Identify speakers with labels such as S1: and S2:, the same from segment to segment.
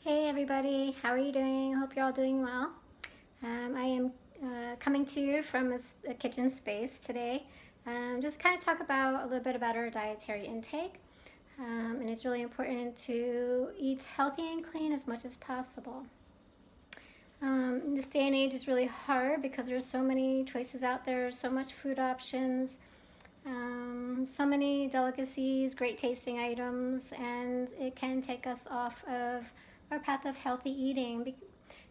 S1: Hey everybody, how are you doing? Hope you're all doing well. I am coming to you from a kitchen space today. Just kind of talk about a little bit about our dietary intake. And it's really important to eat healthy and clean as much as possible. In this day and age, it's really hard because there's so many choices out there, so much food options, so many delicacies, great tasting items, and it can take us off of our path of healthy eating.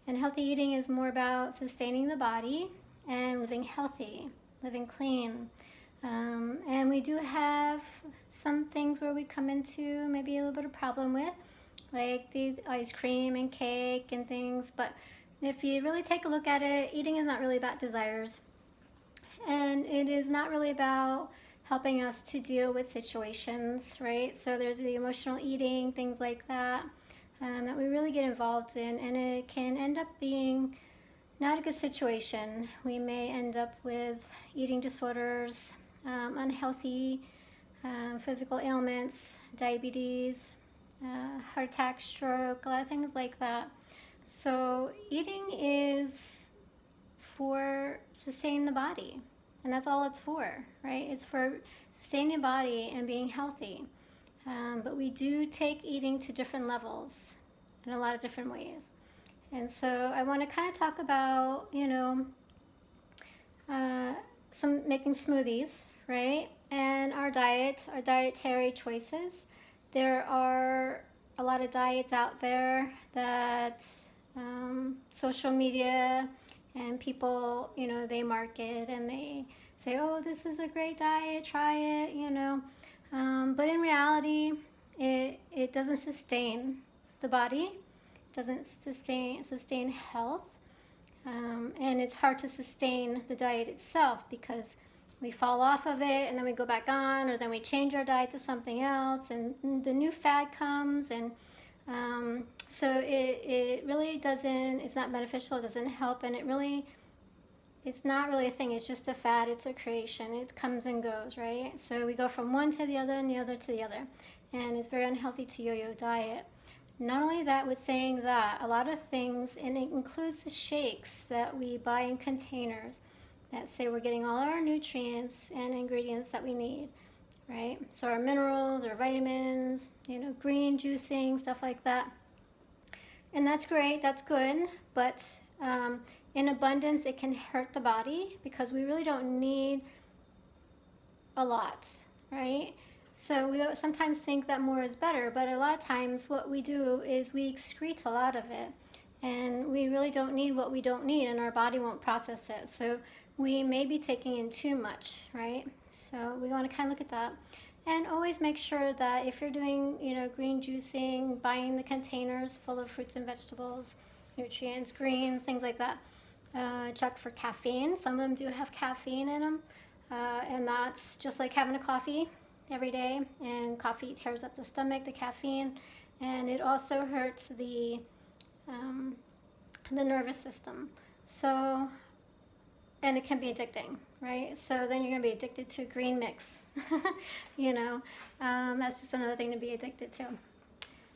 S1: And healthy eating is more about sustaining the body and living healthy, living clean. And we do have some things where we come into maybe a little bit of problem with, like the ice cream and cake and things. But if you really take a look at it, eating is not really about desires. And it is not really about helping us to deal with situations, right? So there's the emotional eating, things like that, that we really get involved in, and it can end up being not a good situation. We may end up with eating disorders, unhealthy physical ailments, diabetes, heart attack, stroke, a lot of things like that. So eating is for sustaining the body, and that's all it's for, right? It's for sustaining the body and being healthy. But we do take eating to different levels in a lot of different ways. And so I want to kind of talk about, some making smoothies, right? And our diet, our dietary choices. There are a lot of diets out there that social media and people, they market and they say, oh, this is a great diet, try it. But in reality, it doesn't sustain the body, doesn't sustain health, and it's hard to sustain the diet itself because we fall off of it and then we go back on, or then we change our diet to something else, and the new fad comes, and so it really doesn't, it's not beneficial, it doesn't help, and it's not really a thing, it's just a fad, it's a creation, it comes and goes, right? So we go from one to the other and the other to the other, and it's very unhealthy to yo-yo diet. Not only that, with saying that, a lot of things, and it includes the shakes that we buy in containers that say we're getting all our nutrients and ingredients that we need, right? So our minerals, our vitamins, green juicing, stuff like that. And that's great, that's good, but in abundance, it can hurt the body because we really don't need a lot, right? So we sometimes think that more is better, but a lot of times what we do is we excrete a lot of it, and we really don't need what we don't need, and our body won't process it. So we may be taking in too much, right? So we want to kind of look at that. And always make sure that if you're doing, green juicing, buying the containers full of fruits and vegetables, nutrients, greens, things like that, check for caffeine. Some of them do have caffeine in them, and that's just like having a coffee every day. And coffee tears up the stomach, the caffeine, and it also hurts the nervous system. So, and it can be addicting, right? So then you're gonna be addicted to a green mix. That's just another thing to be addicted to.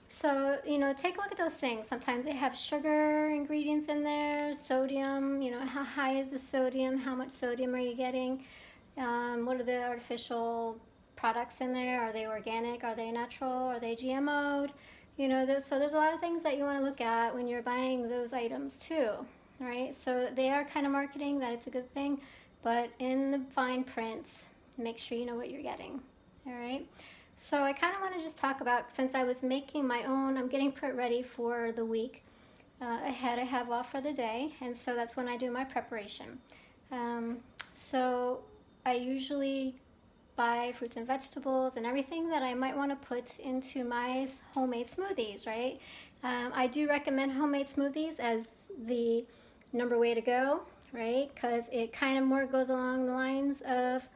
S1: So, take a look at those things. Sometimes they have sugar ingredients in there, sodium, how high is the sodium? How much sodium are you getting? What are the artificial products in there? Are they organic? Are they natural? Are they GMO'd? So there's a lot of things that you want to look at when you're buying those items too, right? So they are kind of marketing that it's a good thing, but in the fine prints, make sure you know what you're getting, all right? So I kind of want to just talk about, since I was making my own, I'm getting ready for the week ahead. I have off for the day, and so that's when I do my preparation. So I usually buy fruits and vegetables and everything that I might want to put into my homemade smoothies, right? I do recommend homemade smoothies as the number way to go, right? Because it kind of more goes along the lines of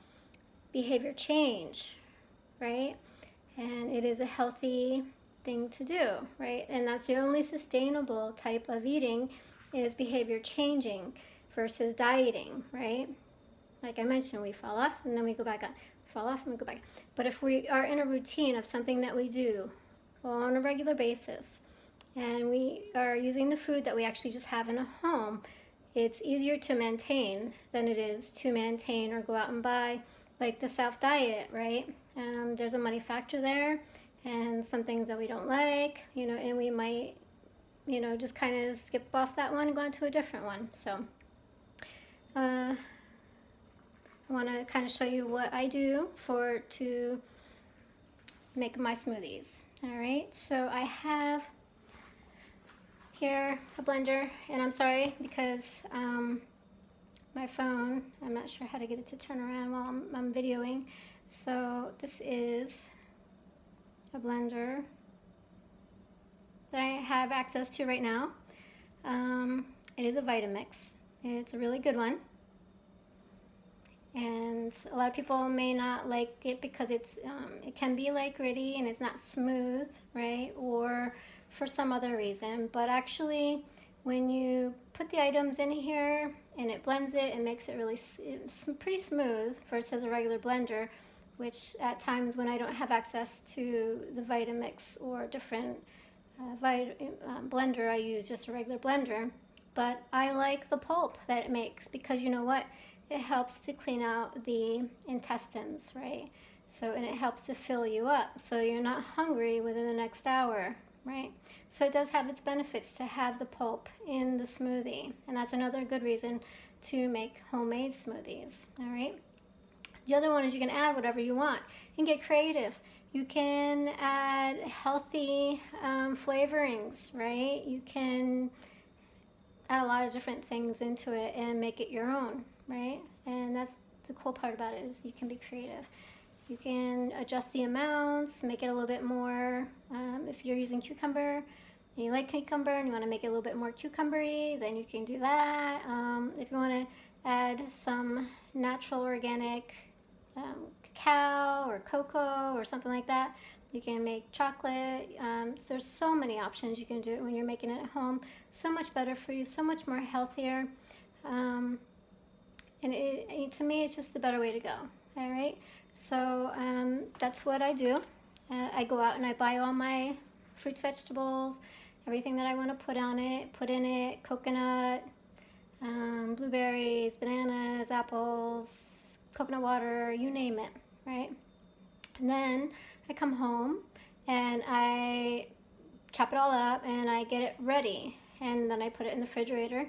S1: behavior change, right? And it is a healthy thing to do, right? And that's the only sustainable type of eating is behavior changing versus dieting, right? Like I mentioned, we fall off and then we go back on. Fall off and we go back. But if we are in a routine of something that we do on a regular basis, and we are using the food that we actually just have in a home, it's easier to maintain than it is to maintain or go out and buy like the South diet, right? There's a money factor there, and some things that we don't like, and we might, just kind of skip off that one and go on to a different one. So I want to kind of show you what I do to make my smoothies. All right, so I have here a blender, and I'm sorry because my phone, I'm not sure how to get it to turn around while I'm videoing. So this is a blender that I have access to right now. It is a Vitamix. It's a really good one. And a lot of people may not like it because it can be like gritty and it's not smooth, right? Or for some other reason. But actually, when you put the items in here and it blends it and makes it really pretty smooth versus a regular blender, which at times when I don't have access to the Vitamix or different blender, I use just a regular blender. But I like the pulp that it makes because you know what? It helps to clean out the intestines, right? So, and it helps to fill you up so you're not hungry within the next hour, right? So it does have its benefits to have the pulp in the smoothie, and that's another good reason to make homemade smoothies, all right? The other one is you can add whatever you want. You can get creative. You can add healthy flavorings, right? You can add a lot of different things into it and make it your own, right? And that's the cool part about it, is you can be creative. You can adjust the amounts, make it a little bit more, if you're using cucumber and you like cucumber and you want to make it a little bit more cucumbery, then you can do that. If you want to add some natural organic cacao or cocoa or something like that, you can make chocolate. There's so many options you can do when you're making it at home. So much better for you, so much more healthier. And to me, it's just the better way to go. All right. So that's what I do. I go out and I buy all my fruits, vegetables, everything that I want to put in it, coconut, blueberries, bananas, apples, coconut water, you name it, right? And then I come home and I chop it all up and I get it ready, and then I put it in the refrigerator.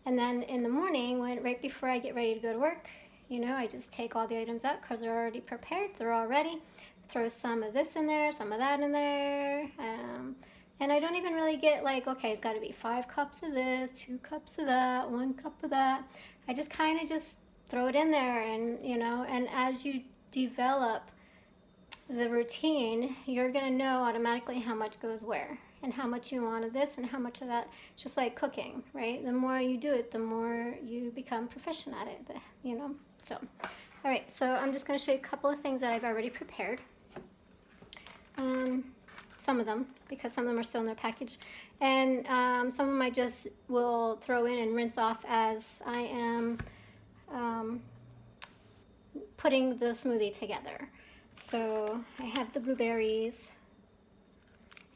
S1: And then in the morning, right before I get ready to go to work, I just take all the items out because they're already prepared, they're all ready. Throw some of this in there, some of that in there, and I don't even really get like, okay, it's got to be 5 cups of this, 2 cups of that, 1 cup of that. I just kind of just throw it in there, and and as you develop the routine, you're going to know automatically how much goes where and how much you want of this and how much of that. Just like cooking, right? The more you do it, the more you become proficient at it, So, all right, so I'm just going to show you a couple of things that I've already prepared. Some of them, because some of them are still in their package. And some of them I just will throw in and rinse off as I am putting the smoothie together. So I have the blueberries,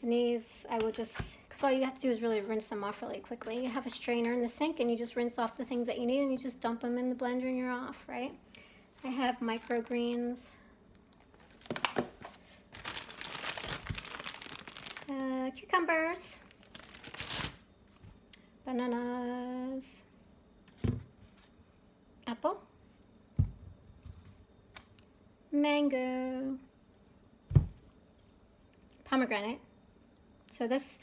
S1: and these I will just, because all you have to do is really rinse them off really quickly. You have a strainer in the sink and you just rinse off the things that you need and you just dump them in the blender and you're off, right? I have microgreens, cucumbers, bananas, apple, mango, pomegranate. So this,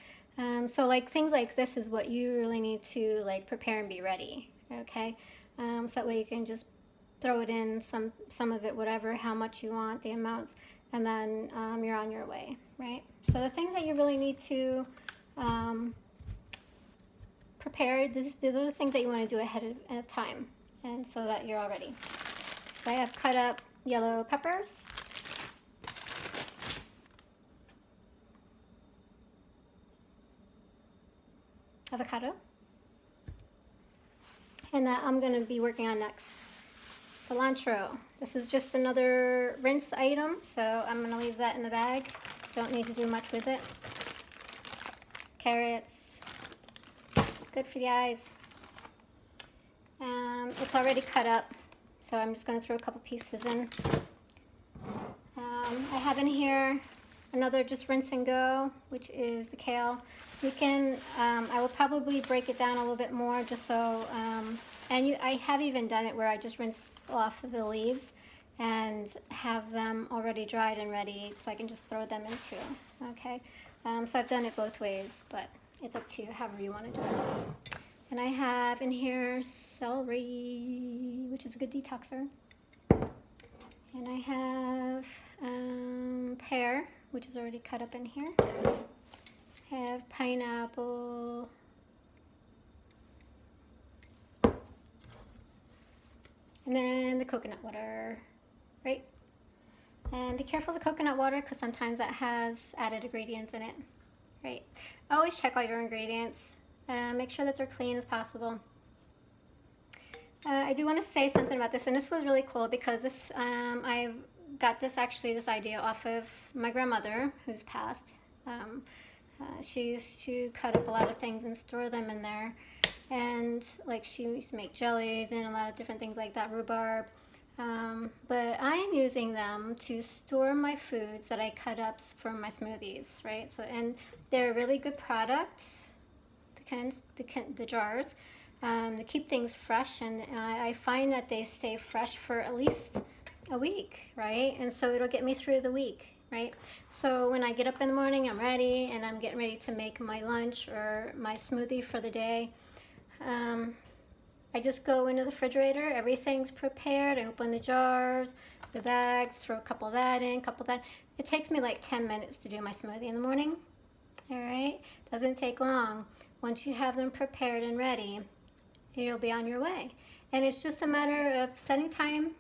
S1: so like things like this is what you really need to like prepare and be ready, okay? So that way you can just throw it in, some of it, whatever, how much you want, the amounts, and then you're on your way, right? So the things that you really need to prepare, these are the things that you want to do ahead of time, and so that you're all ready. So I have cut up yellow peppers, avocado, and that I'm going to be working on next. Cilantro. This is just another rinse item, so I'm going to leave that in the bag. Don't need to do much with it. carrots. Good for the eyes. It's already cut up, so I'm just going to throw a couple pieces in. I have in here another just rinse and go, which is the kale. You can, I will probably break it down a little bit more just so, I have even done it where I just rinse off the leaves and have them already dried and ready so I can just throw them in too, okay? So I've done it both ways, but it's up to you, however you want to do it. And I have in here celery, which is a good detoxer. And I have pear, which is already cut up in here. I have pineapple. And then the coconut water, right? And be careful of the coconut water because sometimes that has added ingredients in it, right? Always check all your ingredients. Make sure that they're clean as possible. I do want to say something about this, and this was really cool because this I got this idea off of my grandmother who's passed. She used to cut up a lot of things and store them in there, and like she used to make jellies and a lot of different things like that, rhubarb. But I am using them to store my foods that I cut up for my smoothies, right? So, and they're a really good product. The jars, to keep things fresh, and I find that they stay fresh for at least a week, right? And so it'll get me through the week, right? So when I get up in the morning, I'm ready, and I'm getting ready to make my lunch or my smoothie for the day. I just go into the refrigerator, everything's prepared, I open the jars, the bags, throw a couple of that in, couple of that. It takes me like 10 minutes to do my smoothie in the morning, all right? Doesn't take long. Once you have them prepared and ready, you'll be on your way. And it's just a matter of setting time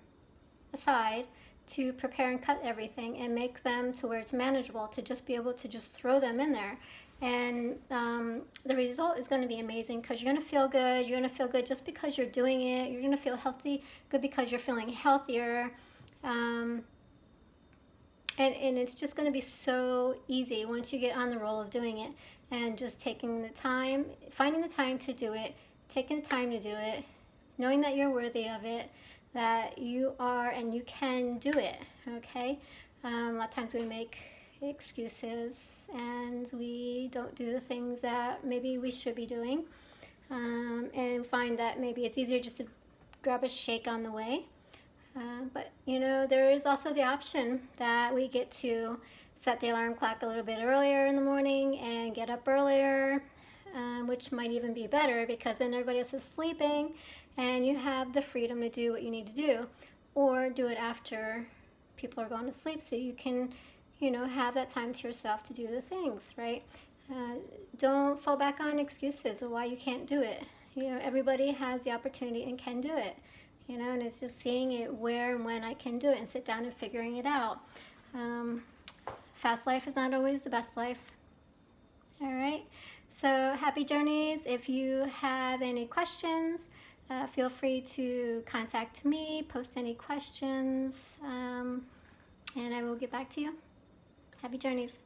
S1: aside to prepare and cut everything and make them to where it's manageable to just be able to just throw them in there. And the result is going to be amazing because you're going to feel good. You're going to feel good just because you're doing it. You're going to feel healthy, good because you're feeling healthier. And it's just going to be so easy once you get on the roll of doing it and just taking the time, finding the time to do it, taking the time to do it, knowing that you're worthy of it, that you are and you can do it, okay? A lot of times we make excuses and we don't do the things that maybe we should be doing, and find that maybe it's easier just to grab a shake on the way. But you know, there is also the option that we get to set the alarm clock a little bit earlier in the morning and get up earlier, which might even be better because then everybody else is sleeping and you have the freedom to do what you need to do, or do it after people are going to sleep so you can, you know, have that time to yourself to do the things, right? Don't fall back on excuses of why you can't do it. You know, everybody has the opportunity and can do it. You know, and it's just seeing it where and when I can do it and sit down and figuring it out. Fast life is not always the best life. All right, so happy journeys. If you have any questions, feel free to contact me, post any questions, and I will get back to you. Happy journeys.